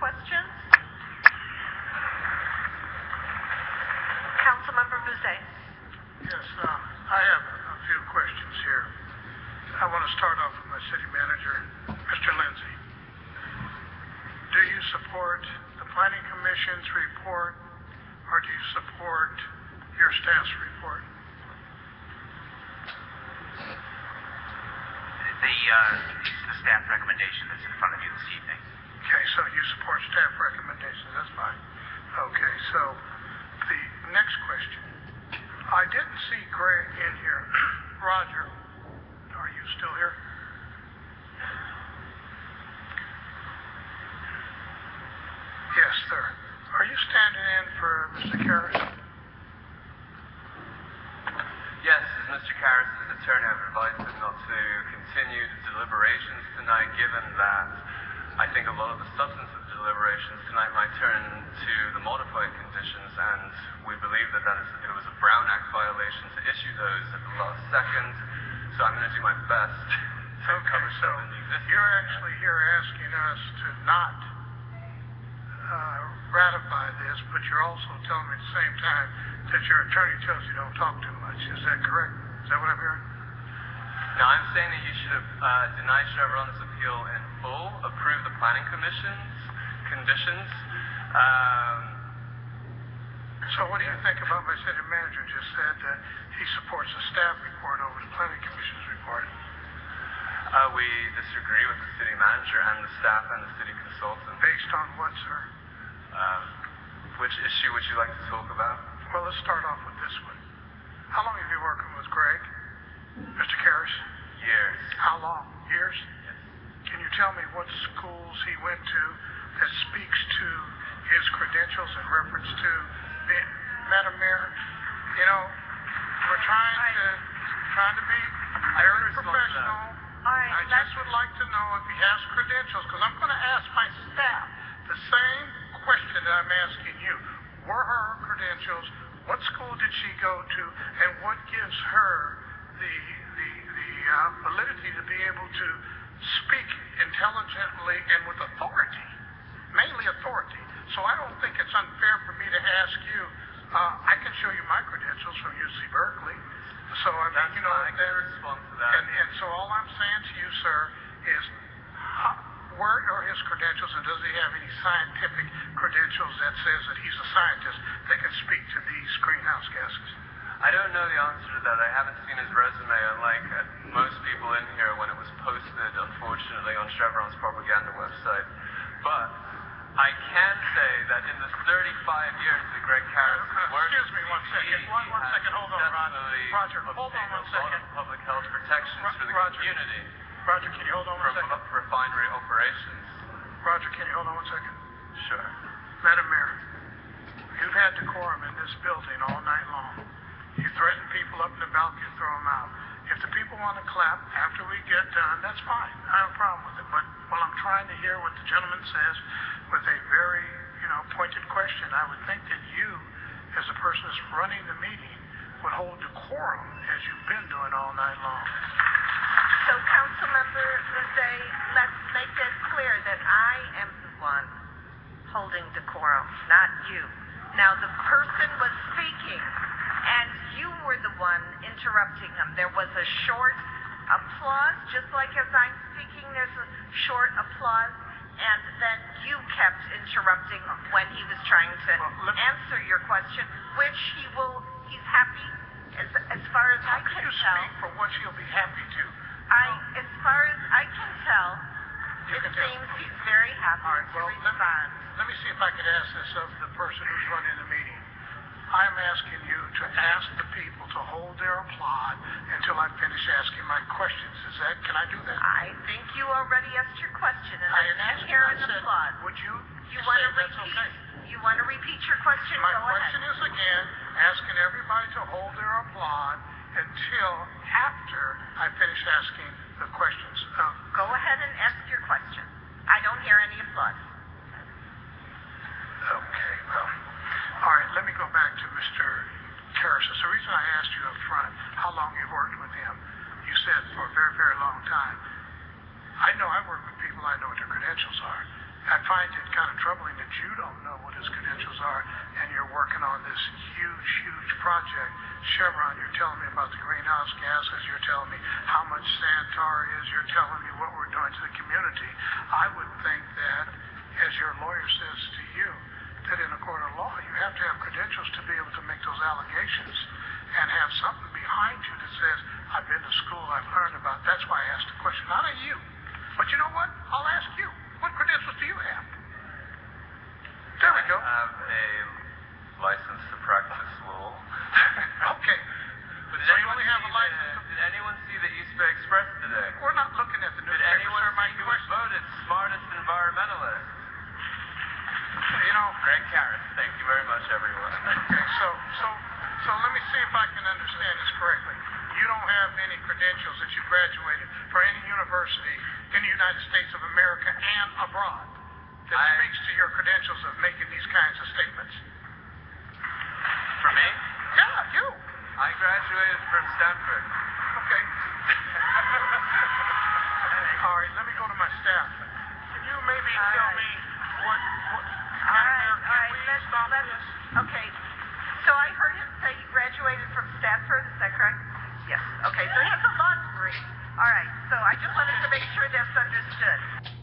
questions? Councilmember Boozé. Yes, I have a few questions here. I want to start off with my city manager, Mr. Lindsay. Do you support the Planning Commission's report, or do you support your staff's report? The staff recommendation that's in front of you this evening. Okay, so you support staff recommendations, that's fine. Okay, so the next question. I didn't see Greg in here. Roger, are you still here? Yes, sir. Are you standing in for Mr. Karras? Yes, as Mr. Karras' attorney, I've advised him not to continue the deliberations tonight, given that I think a lot of the substance of the deliberations tonight might turn to the modified conditions, and we believe that it was a Brown Act violation to issue those at the last second, so I'm going to do my best to cover some of the existing. You're actually here asking us to not ratify this, but you're also telling me at the same time that your attorney tells you don't talk too much. Is that correct? Is that what I'm hearing? No, I'm saying that you should have denied Chevron's appeal in full, approved the Planning Commission's conditions. So what do you think about my city manager just said that he supports the staff report over the Planning Commission's report? We disagree with the city manager and the staff and the city consultant. Based on what, sir? Which issue would you like to talk about? Well, let's start off with this one. How long have you been working with Greg, Mr. Karras? Years. How long? Years? Yes. Can you tell me what schools he went to that speaks to his credentials in reference to Madam Mayor? You know, we're trying to be very professional. I just would like to know if he has credentials, because I'm going to ask my staff the same question that I'm asking you. Were her credentials? What school did she go to? And what gives her the validity to be able to speak intelligently and with authority, mainly authority? So I don't think it's unfair for me to ask you. I can show you my credentials from UC Berkeley. So I mean, you know, I can respond to that. And so all I'm saying to you, sir, is where are his credentials, and does he have any scientific credentials that says that he's a scientist that can speak to these greenhouse gases? I don't know the answer to that. I haven't seen his resume, unlike most people in here when it was posted, unfortunately, on Chevron's propaganda website. But I can say that in the 35 years that Greg Karras has worked, excuse me one second. One second. Hold on, Roger. Hold on one second. Public health protections for the community. Roger, can you hold on one second? Refinery operations. Roger, can you hold on one second? Sure. Madam Mayor, you've had decorum in this building all night long. You threaten people up in the balcony and throw them out. If the people want to clap after we get done, that's fine. I have a problem with it. But while I'm trying to hear what the gentleman says with a very, pointed question, I would think that you, as a person that's running the meeting, would hold decorum as you've been doing all night long. So, Councilmember Boozé, let's make it clear that I am the one holding decorum, not you. Now, the person was speaking, and you were the one interrupting him. There was a short applause, just like as I'm speaking, there's a short applause, and then you kept interrupting when he was trying to answer your question, which he's happy, as far as I can tell. How can you speak for what he'll be happy to? As far as I can tell, it seems he's very happy to respond. Let me see if I could ask this of the person who's running the meeting. I'm asking you to ask the people to hold their applaud until I finish asking my questions. Can I do that? I think you already asked your question, and I didn't hear an applause. Would you want to repeat? Okay. You want to repeat your question? My Go question ahead. is again asking everybody to hold their applaud until after I finish asking the questions. Go ahead and ask your question. I don't hear any applause. Okay, well, all right, let me go back to Mr. Karras. The reason I asked you up front how long you've worked with him, you said for a very, very long time. I know I work with people, I know what their credentials are. I find it kind of troubling that you don't know what his credentials are, and you're working on this huge, huge project. Chevron, you're telling me about the greenhouse gases, you're telling me how much sand tar is, you're telling me what we're doing to the community. I would think that, as your lawyer says to you, that in a court of law, you have to have credentials to be able to make those allegations and have something behind you that says, I've been to school, I've learned about. That's why I asked the question, not of you. But you know what? I'll ask you. What credentials do you have? There we go. I have a license to practice law. Okay. But So you only have a license to... Did anyone see the East Bay Express today? We're not looking at the Did newspaper, anyone sir. My see who was question... voted smartest environmentalist? You know... Greg Karras. Thank you very much, everyone. Okay, so let me see if I can understand this correctly. You don't have any credentials that you graduated for any university in the United States of America and abroad that speaks to your credentials of making these kinds of statements. For me? Yeah, you. I graduated from Stanford. Okay. All right, let me go to my staff. Can you maybe tell me what Let's okay. So I heard him say he graduated from Stanford, is that correct? Yes. Okay, so he has a law degree. All right, so I just wanted to make sure that's understood.